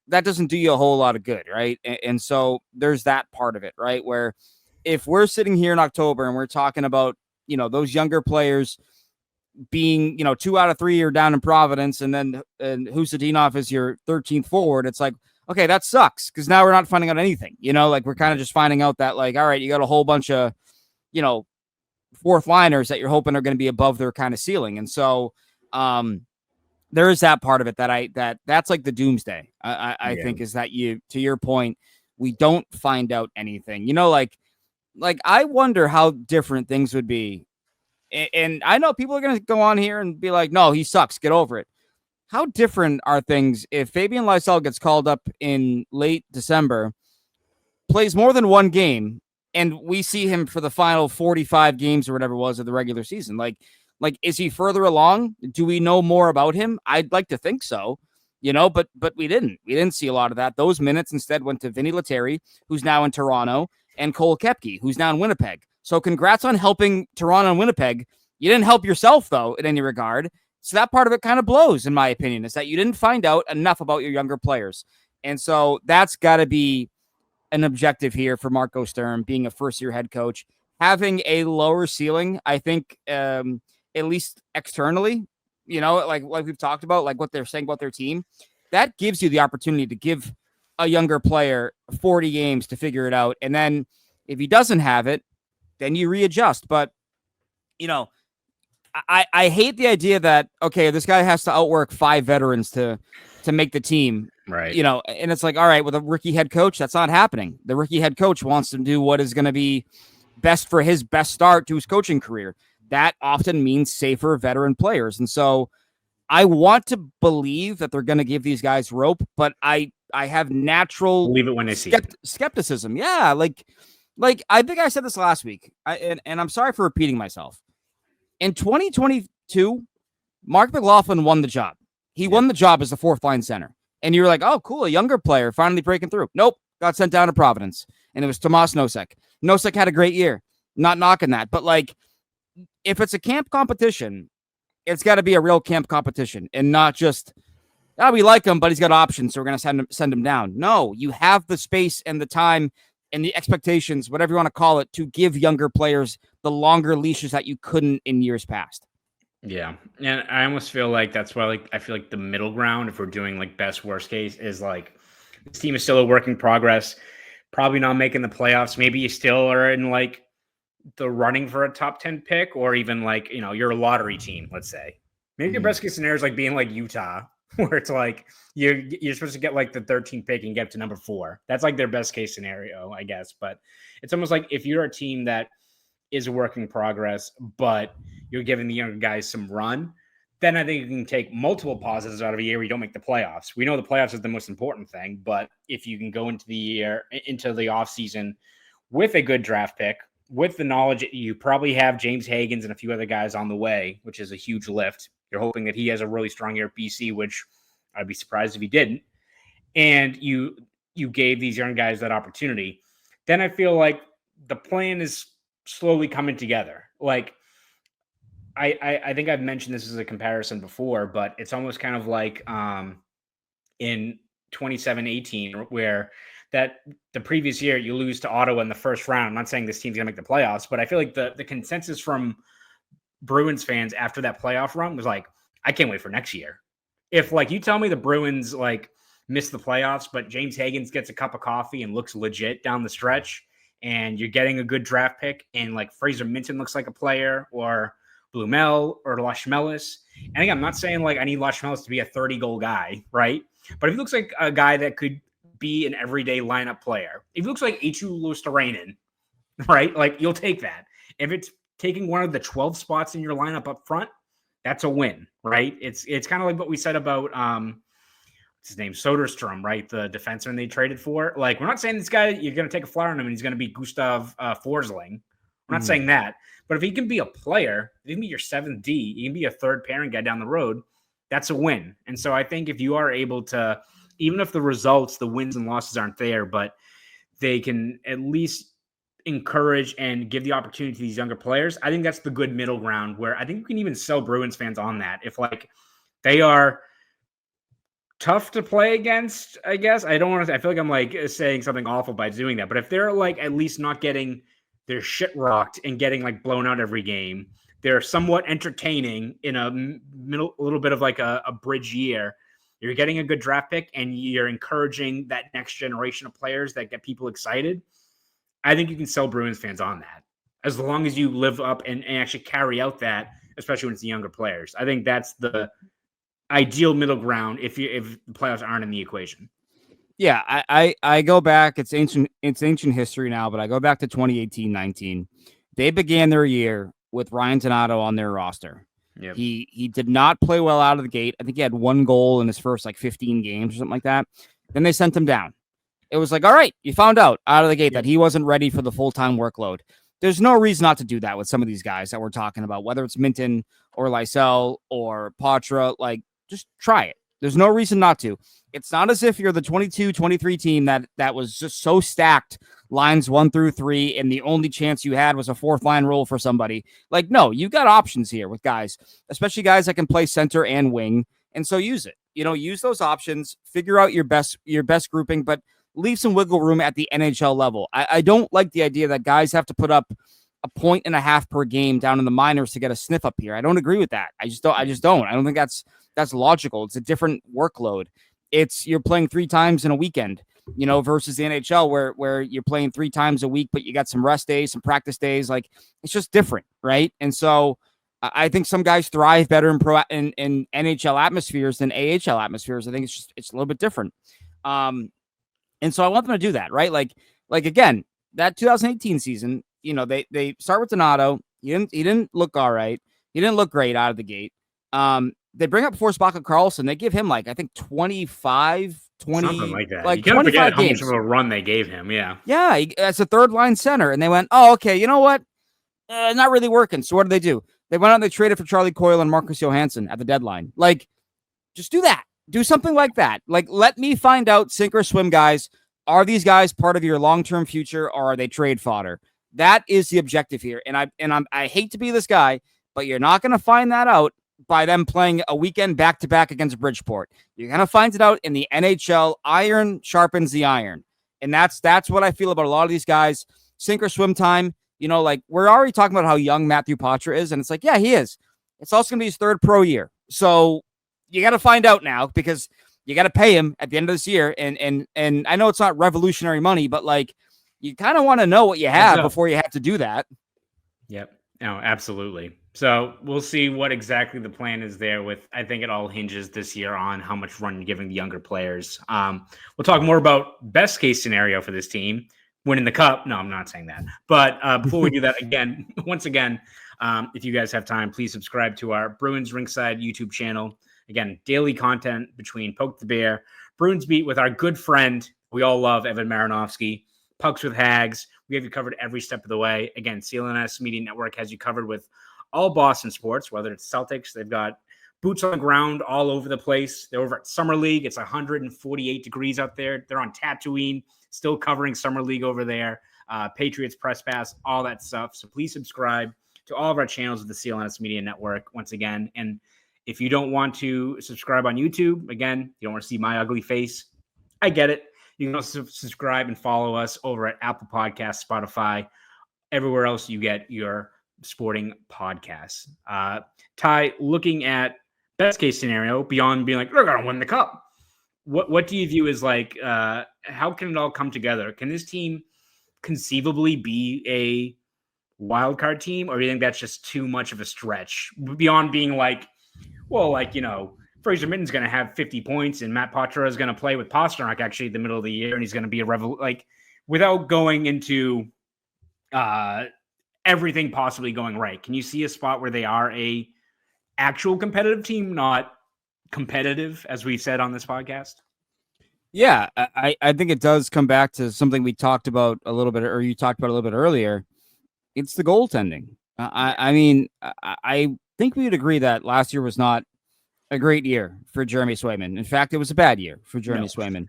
that doesn't do you a whole lot of good, right? And so there's that part of it, right? Where if we're sitting here in October and we're talking about, you know, those younger players being, you know, 2 out of 3 are down in Providence, and Husnudinov is your 13th forward, it's like, okay, that sucks, because now we're not finding out anything. You know, like, we're kind of just finding out that, like, all right, you got a whole bunch of, you know, fourth liners that you're hoping are going to be above their kind of ceiling. And so there is that part of it that's like the doomsday. I think is that, you, to your point, we don't find out anything. You know, like I wonder how different things would be. And I know people are going to go on here and be like, no, he sucks, get over it. How different are things if Fabian Lysell gets called up in late December, plays more than one game, and we see him for the final 45 games or whatever it was of the regular season? Like, is he further along? Do we know more about him? I'd like to think so, you know, but we didn't. We didn't see a lot of that. Those minutes instead went to Vinny Lettieri, who's now in Toronto, and Cole Koepke, who's now in Winnipeg. So congrats on helping Toronto and Winnipeg. You didn't help yourself, though, in any regard. So that part of it kind of blows, in my opinion, is that you didn't find out enough about your younger players. And so that's got to be an objective here for Marco Sturm, being a first-year head coach, having a lower ceiling, I think, at least externally, you know, like we've talked about, like what they're saying about their team. That gives you the opportunity to give a younger player 40 games to figure it out. And then if he doesn't have it, then you readjust. But, you know, I hate the idea that, okay, this guy has to outwork 5 veterans to make the team. Right. You know, and it's like, all right, with a rookie head coach, that's not happening. The rookie head coach wants to do what is going to be best for his best start to his coaching career. That often means safer veteran players. And so I want to believe that they're going to give these guys rope, but I have natural Believe it when they see it. skepticism. Yeah, like I think I said this last week, and I'm sorry for repeating myself. In 2022, Mark McLaughlin won the job. He won the job as the fourth line center. And you're like, oh, cool, a younger player finally breaking through. Nope, got sent down to Providence. And it was Tomas Nosek. Nosek had a great year. Not knocking that. But, like, if it's a camp competition, it's got to be a real camp competition and not just, we like him, but he's got options, so we're going to send him down. No, you have the space and the time and the expectations, whatever you want to call it, to give younger players the longer leashes that you couldn't in years past. Yeah. And I almost feel like that's why, like, I feel like the middle ground, if we're doing like best worst case, is like this team is still a work in progress, probably not making the playoffs. Maybe you still are in like the running for a top 10 pick, or even like, you know, you're a lottery team, let's say. Maybe your best case scenario is like being like Utah, where it's like you're supposed to get like the 13th pick and get to number 4. That's like their best case scenario, I guess. But it's almost like if you're a team that is a work in progress, but you're giving the younger guys some run, then I think you can take multiple pauses out of a year where you don't make the playoffs. We know the playoffs is the most important thing, but if you can go into the year, into the offseason with a good draft pick, with the knowledge that you probably have James Haggs and a few other guys on the way, which is a huge lift. You're hoping that he has a really strong year at BC, which I'd be surprised if he didn't. And you gave these young guys that opportunity. Then I feel like the plan is slowly coming together. Like, I think I've mentioned this as a comparison before, but it's almost kind of like in 27-18, where that the previous year you lose to Ottawa in the first round. I'm not saying this team's gonna make the playoffs, but I feel like the consensus from Bruins fans after that playoff run was like, I can't wait for next year. If like you tell me the Bruins like miss the playoffs, but James Haggs gets a cup of coffee and looks legit down the stretch, and you're getting a good draft pick, and like Fraser Minton looks like a player, or Blumel or Lashmelis. And again, I'm not saying like I need Lashmelis to be a 30-goal guy, right? But if he looks like a guy that could be an everyday lineup player, if he looks like Eetu Luostarinen, right? Like you'll take that. If it's taking one of the 12 spots in your lineup up front, that's a win, right? It's kind of like what we said about what's his name, Soderstrom, right? The defenseman they traded for. Like, we're not saying this guy, you're going to take a flyer on him and he's going to be Gustav Forsling. We're not saying that. But if he can be a player, he can be your 7th D, he can be a third pairing guy down the road, that's a win. And so I think if you are able to, even if the results, the wins and losses aren't there, but they can at least encourage and give the opportunity to these younger players, I think that's the good middle ground where I think you can even sell Bruins fans on that. If like they are tough to play against, I guess. I don't want to, I feel like I'm like saying something awful by doing that, but if they're like at least not getting their shit rocked and getting like blown out every game, they're somewhat entertaining in a little bit of like a bridge year. You're getting a good draft pick and you're encouraging that next generation of players that get people excited. I think you can sell Bruins fans on that as long as you live up and actually carry out that, especially when it's the younger players. I think that's the ideal middle ground if the playoffs aren't in the equation. Yeah, I go back. It's ancient history now, but I go back to 2018-19. They began their year with Ryan Donato on their roster. Yep. He did not play well out of the gate. I think he had 1 goal in his first like 15 games or something like that. Then they sent him down. It was like, all right, you found out of the gate that he wasn't ready for the full-time workload. There's no reason not to do that with some of these guys that we're talking about, whether it's Minton or Lysell or Patra. Like, just try it. There's no reason not to. It's not as if you're the 22-23 team that was just so stacked, lines 1 through 3, and the only chance you had was a 4th line role for somebody. Like, no, you've got options here with guys, especially guys that can play center and wing, and so use it. You know, use those options, figure out your best grouping, but leave some wiggle room at the NHL level. I don't like the idea that guys have to put up 1.5 points per game down in the minors to get a sniff up here. I don't agree with that. I just don't. I don't think that's logical. It's a different workload. You're playing 3 times in a weekend, you know, versus the NHL where you're playing 3 times a week, but you got some rest days, some practice days. Like, it's just different, right? And so I think some guys thrive better in NHL atmospheres than AHL atmospheres. I think it's a little bit different. And so I want them to do that, right? Like again, that 2018 season, you know, they start with Donato. He didn't look all right. He didn't look great out of the gate. They bring up Forsbacka Karlsson. They give him like, I think 25 something like that. like you can't forget 25 how games. much of a run they gave him. Yeah. Yeah, as a third line center. And they went, oh, okay, you know what? Not really working. So what did they do? They went out and they traded for Charlie Coyle and Marcus Johansson at the deadline. Like, just do that. Do something like that. Like, let me find out, sink or swim, guys. Are these guys part of your long-term future, or are they trade fodder? That is the objective here. And I hate to be this guy, but you're not going to find that out by them playing a weekend back-to-back against Bridgeport. You're going to find it out in the NHL. Iron sharpens the iron. And that's what I feel about a lot of these guys. Sink or swim time. You know, like, we're already talking about how young Matthew Poitras is, and it's like, yeah, he is. It's also going to be his third pro year. So you got to find out now, because you got to pay him at the end of this year. And I know it's not revolutionary money, but like, you kind of want to know what you have before you have to do that. Yep. No, absolutely. So we'll see what exactly the plan is there with. I think it all hinges this year on how much run you're giving the younger players. We'll talk more about best case scenario for this team, winning the cup. No, I'm not saying that. But before we do that, once again, if you guys have time, please subscribe to our Bruins Ringside YouTube channel. Again, daily content between Poke the Bear, Bruins Beat with our good friend we all love, Evan Marinofski, Pucks with Haggs. We have you covered every step of the way. Again, CLNS Media Network has you covered with all Boston sports, whether it's Celtics. They've got boots on the ground all over the place. They're over at Summer League. It's 148 degrees out there. They're on Tatooine, still covering Summer League over there. Patriots Press Pass, all that stuff. So please subscribe to all of our channels of the CLNS Media Network once again. And if you don't want to subscribe on YouTube, again, you don't want to see my ugly face, I get it. You can also subscribe and follow us over at Apple Podcasts, Spotify, everywhere else you get your sporting podcasts. Ty, looking at best case scenario, beyond being like, they're going to win the cup, what do you view as like, how can it all come together? Can this team conceivably be a wild card team, or do you think that's just too much of a stretch beyond being like, well, like, you know, Fraser Mitten's going to have 50 points and Matt Poitras is going to play with Pasternak actually at the middle of the year, and he's going to be like, without going into everything possibly going right, can you see a spot where they are a actual competitive team, not competitive, as we've said on this podcast? Yeah, I think it does come back to something we talked about a little bit, or you talked about a little bit earlier. It's the goaltending. I mean, I think we would agree that last year was not a great year for Jeremy Swayman. In fact, it was a bad year for Jeremy Swayman.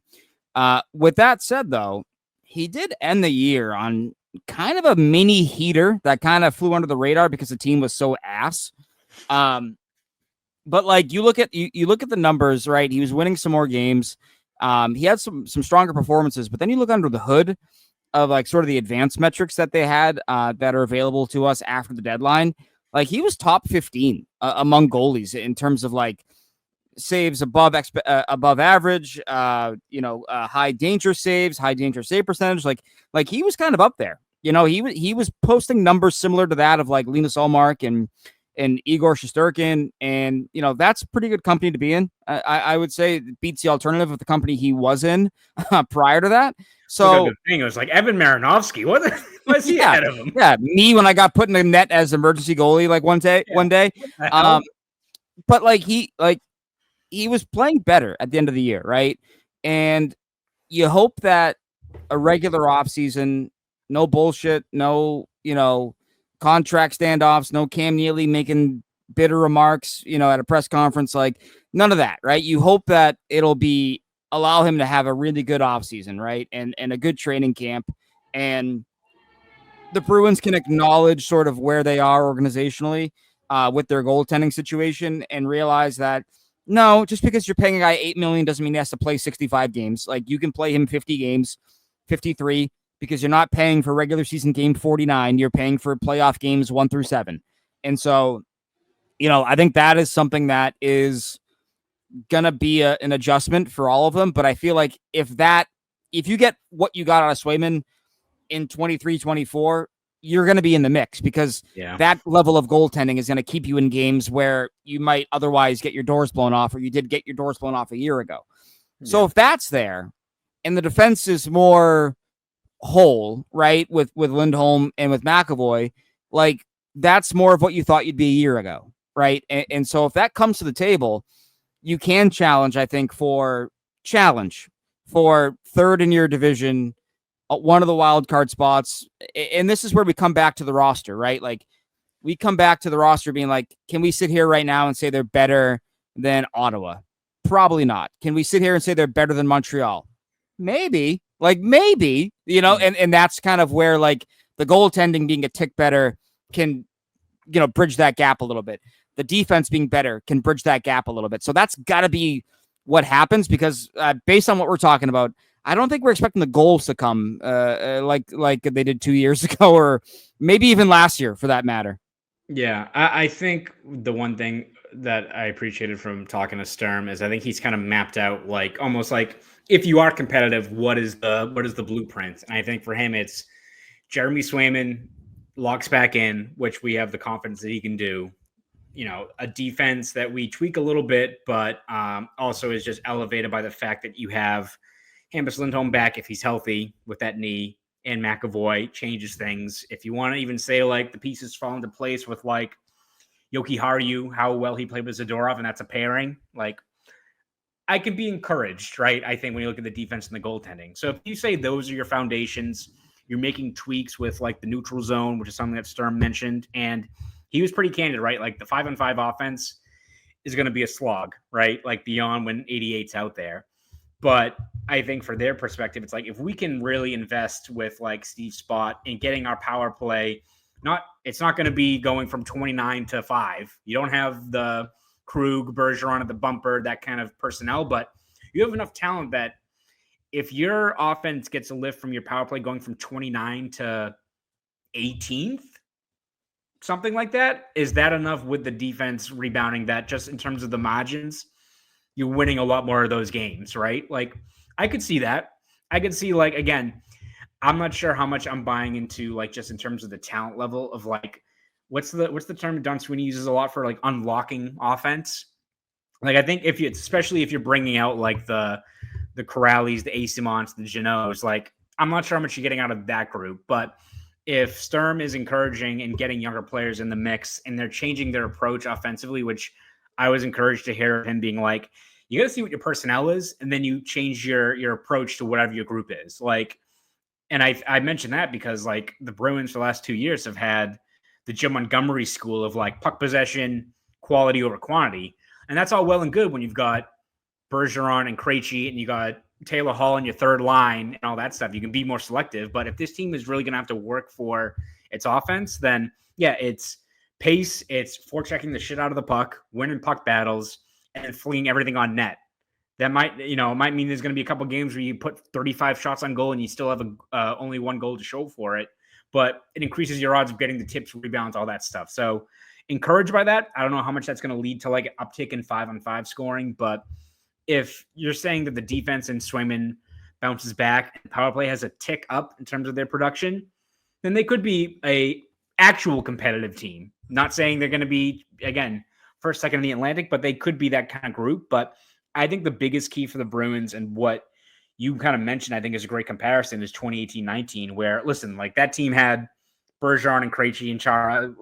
With that said, though, he did end the year on kind of a mini heater that kind of flew under the radar because the team was so ass. But like, you look at the numbers, right? He was winning some more games. He had some stronger performances, but then you look under the hood of like sort of the advanced metrics that they had that are available to us after the deadline. Like, he was top 15 among goalies in terms of like saves above average, high danger saves, high danger save percentage. Like he was kind of up there. You know, he was posting numbers similar to that of like Linus Ullmark and Igor Shesterkin, and you know, that's pretty good company to be in. I would say it beats the alternative of the company he was in prior to that. So it was like Evan Marinofski. What was he ahead of him? Yeah, me when I got put in the net as emergency goalie like one day. But like he was playing better at the end of the year, right? And you hope that a regular offseason, no bullshit, no, contract standoffs, no Cam Neely making bitter remarks, at a press conference, like none of that, right? You hope that it'll allow him to have a really good offseason, right? And a good training camp. And the Bruins can acknowledge sort of where they are organizationally with their goaltending situation and realize that, no, just because you're paying a guy $8 million doesn't mean he has to play 65 games. Like, you can play him 50 games, 53, because you're not paying for regular season game 49. You're paying for playoff games 1 through 7. And so, I think that is something that is going to be an adjustment for all of them. But I feel like if you get what you got out of Swayman in 23-24, you're going to be in the mix, because that level of goaltending is going to keep you in games where you might otherwise get your doors blown off, or you did get your doors blown off a year ago. So if that's there and the defense is more whole, right, with Lindholm and with McAvoy, like, that's more of what you thought you'd be a year ago, right? And so if that comes to the table, you can challenge, I think, for challenge for third in your division, one of the wild card spots. And this is where we come back to the roster, right? Like, we come back to the roster being like, can we sit here right now and say they're better than Ottawa? Probably not. Can we sit here and say they're better than Montreal? Maybe. Maybe, and that's kind of where, like, the goaltending being a tick better can, bridge that gap a little bit. The defense being better can bridge that gap a little bit. So that's got to be what happens, because based on what we're talking about, I don't think we're expecting the goals to come like they did 2 years ago, or maybe even last year for that matter. Yeah, I think the one thing that I appreciated from talking to Sturm is I think he's kind of mapped out, like, almost like, if you are competitive, what is the blueprint? And I think for him, it's Jeremy Swayman locks back in, which we have the confidence that he can do. A defense that we tweak a little bit, but also is just elevated by the fact that you have Hampus Lindholm back if he's healthy with that knee, and McAvoy changes things. If you want to even say, like, the pieces fall into place with, like, Yoki Haru, how well he played with Zadorov, and that's a pairing, like, I can be encouraged, right? I think when you look at the defense and the goaltending. So if you say those are your foundations, you're making tweaks with, like, the neutral zone, which is something that Sturm mentioned, and he was pretty candid, right? Like, the 5-on-5 offense is going to be a slog, right? Like, beyond when 88's out there. But I think for their perspective, it's like, if we can really invest with, like, Steve Spott in getting our power play, it's not going to be going from 29 to 5. You don't have the Krug, Bergeron at the bumper, that kind of personnel, but you have enough talent that if your offense gets a lift from your power play going from 29 to 18th, something like that, is that enough with the defense rebounding that just in terms of the margins, you're winning a lot more of those games, right? Like, I could see that. I could see, like, again, I'm not sure how much I'm buying into, like, just in terms of the talent level of, like, what's the term Don Sweeney uses a lot for, like, unlocking offense? Like, I think especially if you're bringing out, like, the Corrales, the Asimons, the Genots, like, I'm not sure how much you're getting out of that group, but if Sturm is encouraging and getting younger players in the mix and they're changing their approach offensively, which I was encouraged to hear him being like, you got to see what your personnel is, and then you change your approach to whatever your group is. Like, and I mentioned that because, like, the Bruins for the last 2 years have had the Jim Montgomery school of, like, puck possession, quality over quantity. And that's all well and good when you've got Bergeron and Krejci and you got Taylor Hall in your third line and all that stuff. You can be more selective. But if this team is really going to have to work for its offense, then, yeah, it's pace, it's forechecking the shit out of the puck, winning puck battles, and fleeing everything on net. That might mean there's going to be a couple games where you put 35 shots on goal and you still have only one goal to show for it. But it increases your odds of getting the tips, rebounds, all that stuff. So encouraged by that. I don't know how much that's going to lead to, like, an uptick in 5-on-5 scoring, but if you're saying that the defense and Swayman bounces back and power play has a tick up in terms of their production, then they could be a actual competitive team. Not saying they're going to be, again, first, second in the Atlantic, but they could be that kind of group. But I think the biggest key for the Bruins, and what you kind of mentioned, I think is a great comparison, is 2018-19, where, listen, like, that team had Bergeron and Krejci and Chara,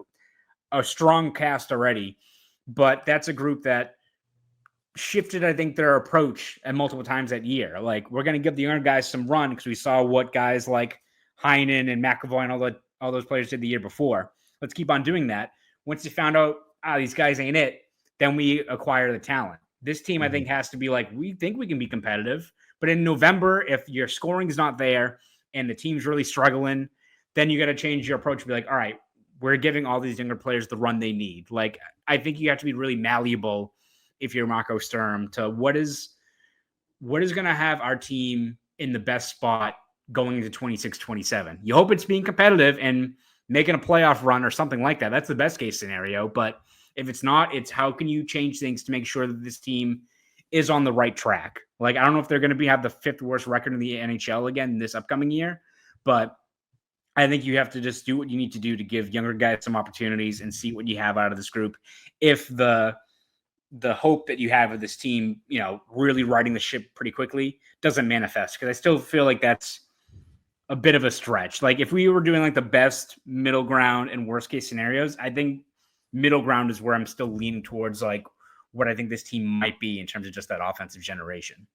a strong cast already, but that's a group that shifted, I think, their approach at multiple times that year. Like, we're going to give the younger guys some run because we saw what guys like Heinen and McAvoy and all those players did the year before. Let's keep on doing that. Once you found out, these guys ain't it, then we acquire the talent. This team, I think, has to be like, we think we can be competitive, but in November, if your scoring is not there and the team's really struggling, then you got to change your approach and be like, all right, we're giving all these younger players the run they need. Like, I think you have to be really malleable if you're Marco Sturm to what is going to have our team in the best spot going into 26-27. You hope it's being competitive and making a playoff run or something like that. That's the best case scenario. But if it's not, it's how can you change things to make sure that this team is on the right track? Like, I don't know if they're going to have the 5th worst record in the NHL again this upcoming year, but I think you have to just do what you need to do to give younger guys some opportunities and see what you have out of this group. If the hope that you have of this team, really riding the ship pretty quickly doesn't manifest, because I still feel like that's a bit of a stretch. Like, if we were doing, like, the best middle ground and worst case scenarios, I think middle ground is where I'm still leaning towards, like, what I think this team might be in terms of just that offensive generation.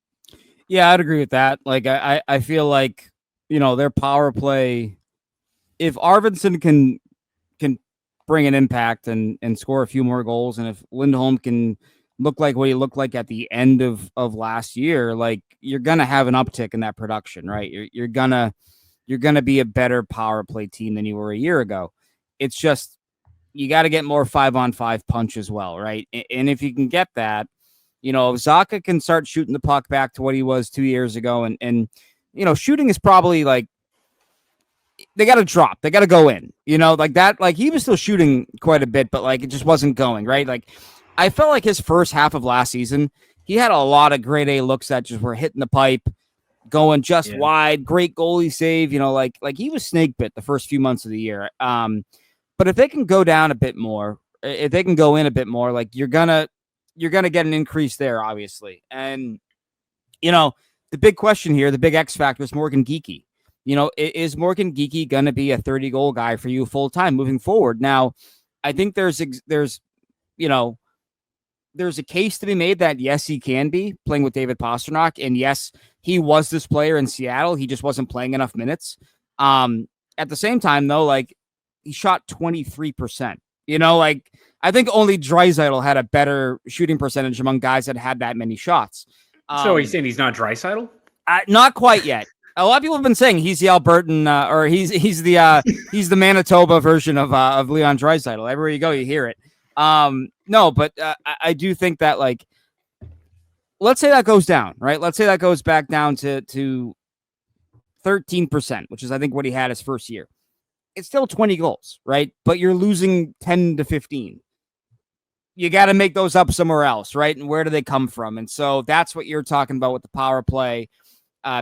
Yeah, I'd agree with that. Like, I feel like, their power play, if Arvidsson can bring an impact and score a few more goals, and if Lindholm can look like what he looked like at the end of last year, like, you're gonna have an uptick in that production, right? You're gonna be a better power play team than you were a year ago. It's just you got to get more 5-on-5 punch as well, right? And if you can get that, if Zacha can start shooting the puck back to what he was 2 years ago, and shooting is probably like they got to drop, they got to go in, like that. Like, he was still shooting quite a bit, but like it just wasn't going right. Like, I felt like his first half of last season, he had a lot of grade A looks that just were hitting the pipe, going just wide. Great goalie save, like he was snake bit the first few months of the year. But if they can go down a bit more, if they can go in a bit more, like you're gonna get an increase there, obviously. And the big question here, the big X factor is Morgan Geekie. Is Morgan Geekie gonna be a 30-goal guy for you full time moving forward? Now, I think there's a case to be made that yes, he can be playing with David Pastrnak, and yes, he was this player in Seattle. He just wasn't playing enough minutes. At the same time, though, like, he shot 23%. Like, I think only Draisaitl had a better shooting percentage among guys that had that many shots. So he's saying he's not Draisaitl? Not quite yet. A lot of people have been saying he's the Albertan, or he's the Manitoba version of Leon Draisaitl. Everywhere you go, you hear it. No, but I do think that, like, let's say that goes down, right? Let's say that goes back down to 13%, which is, I think, what he had his first year. It's still 20 goals, right? But you're losing 10 to 15. You got to make those up somewhere else, right? And where do they come from? And so that's what you're talking about with the power play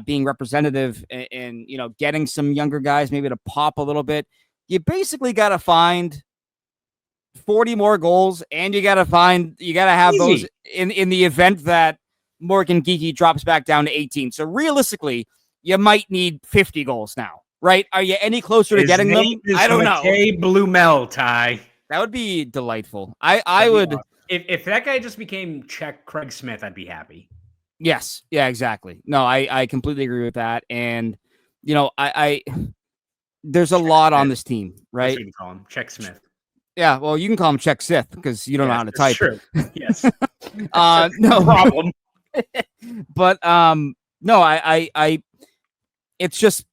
being representative and getting some younger guys maybe to pop a little bit. You basically got to find 40 more goals, and you got to have those in the event that Morgan Geekie drops back down to 18. So realistically, you might need 50 goals now. Right? Are you any closer to getting them? I don't know. Blumel, Ty. That would be delightful. I would. Awesome. If that guy just became Czech Craig Smith, I'd be happy. Yes. Yeah, exactly. No, I completely agree with that. And, I there's a lot on this team, right? That's what you call him, Czech Smith. Yeah, well, you can call him Czech Sith because you don't know how to type. True. Yes. No problem. But no, I it's just,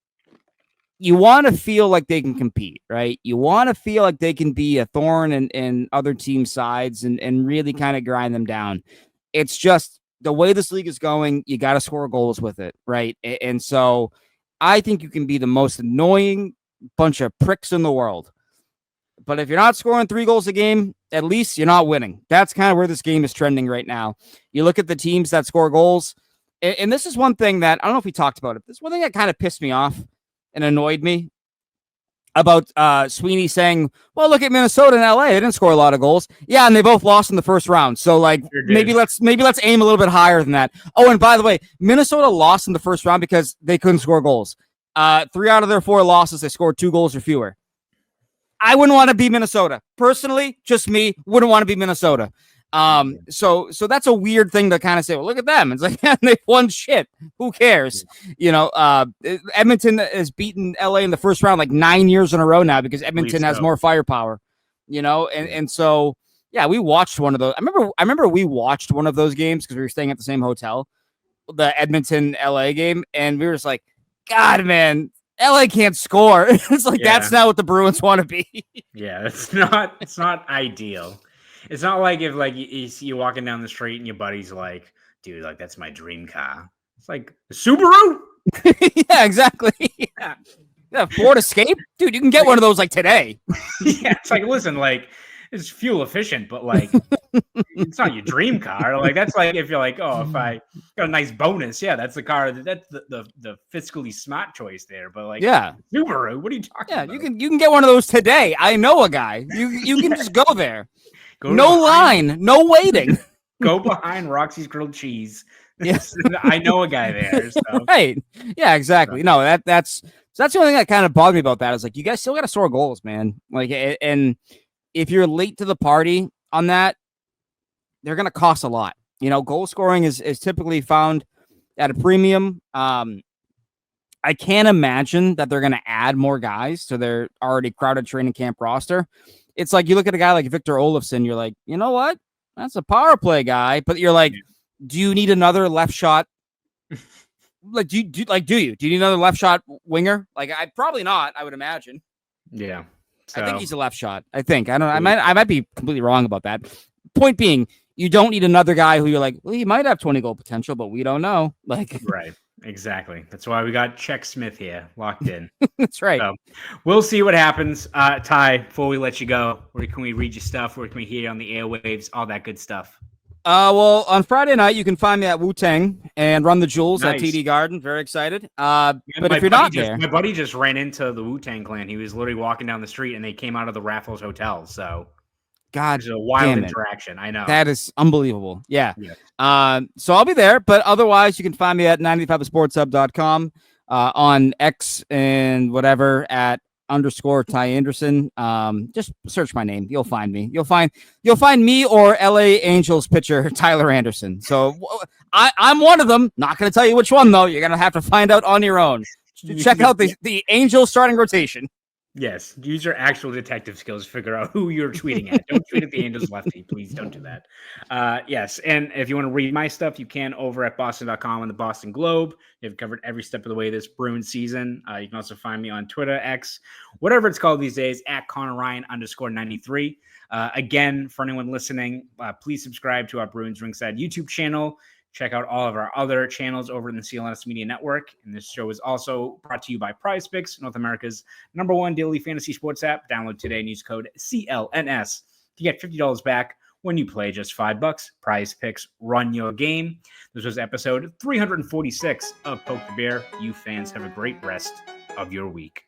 you want to feel like they can compete, right? You want to feel like they can be a thorn in other teams' sides and really kind of grind them down. It's just the way this league is going, you got to score goals with it, right? And so I think you can be the most annoying bunch of pricks in the world. But if you're not scoring 3 goals a game, at least you're not winning. That's kind of where this game is trending right now. You look at the teams that score goals, and this is one thing that, I don't know if we talked about it, this is one thing that kind of pissed me off and annoyed me about Sweeney saying, well, look at Minnesota and LA. They didn't score a lot of goals. Yeah, and they both lost in the first round. So, like, maybe let's aim a little bit higher than that. Oh, and by the way, Minnesota lost in the first round because they couldn't score goals. 3 out of their 4 losses, they scored 2 goals or fewer. I wouldn't want to be Minnesota. Personally, just me, wouldn't want to be Minnesota. So that's a weird thing to kind of say, well, look at them. It's like, they won shit. Who cares? Edmonton has beaten LA in the first round like 9 years in a row now because Edmonton has more firepower, and so, yeah, we watched one of those. I remember we watched one of those games because we were staying at the same hotel, the Edmonton LA game. And we were just like, God, man, LA can't score. It's like, that's not what the Bruins want to be. Yeah, it's not ideal. It's not like if, like, you see you walking down the street and your buddy's like, dude, like, that's my dream car. It's like, a Subaru? Yeah, exactly. Yeah, Ford Escape? Dude, you can get one of those, like, today. Yeah, it's like, listen, like, it's fuel efficient, but, like, it's not your dream car. Like, that's like if you're like, oh, if I got a nice bonus, yeah, that's the car. That's the fiscally smart choice there. But, like, yeah, Subaru, what are you talking about? Yeah, you can get one of those today. I know a guy. You can just go there. No line, no waiting. Go behind Roxy's grilled cheese. Yes, I know a guy there. So. Right. Yeah, exactly. No, that's the only thing that kind of bothered me about that is, like, you guys still got to score goals, man. Like, and if you're late to the party on that, they're going to cost a lot. Goal scoring is typically found at a premium. I can't imagine that they're going to add more guys to their already crowded training camp roster. It's like you look at a guy like Victor Olofsson, you're like, you know what? That's a power play guy. But you're like, do you need another left shot? Like, do you need another left shot winger? Like, I probably not. I would imagine. Yeah, I think he's a left shot. I don't know. I might be completely wrong about that. Point being, you don't need another guy who you're like, well, he might have 20 goal potential, but we don't know. Like, right. Exactly. That's why we got Czech Smith here locked in. That's right. So we'll see what happens. Ty, before we let you go, where can we read your stuff? Where can we hear you on the airwaves? All that good stuff. Well, on Friday night, you can find me at Wu-Tang and Run the Jewels at TD Garden. Very excited. But if you're not there... My buddy just ran into the Wu-Tang Clan. He was literally walking down the street, and they came out of the Raffles Hotel. So, God, it was a wild interaction. I know. That is unbelievable. Yeah. So I'll be there. But otherwise, you can find me at 95sportshub.com, on X and whatever at _Ty Anderson. Just search my name. You'll find me. You'll find me or LA Angels pitcher Tyler Anderson. So I'm one of them. Not going to tell you which one though. You're going to have to find out on your own. Check out the Angels starting rotation. Yes, use your actual detective skills to figure out who you're tweeting at. Don't tweet at the Angels lefty. Please don't do that. Yes, and if you want to read my stuff, you can over at Boston.com and the Boston Globe. They've covered every step of the way this Bruins season. You can also find me on Twitter, X, whatever it's called these days, at Conor Ryan _93. Again, for anyone listening, please subscribe to our Bruins Ringside YouTube channel. Check out all of our other channels over in the CLNS Media Network. And this show is also brought to you by PrizePicks, North America's #1 daily fantasy sports app. Download today and use code CLNS to get $50 back when you play just $5. PrizePicks, run your game. This was episode 346 of Poke the Bear. You fans have a great rest of your week.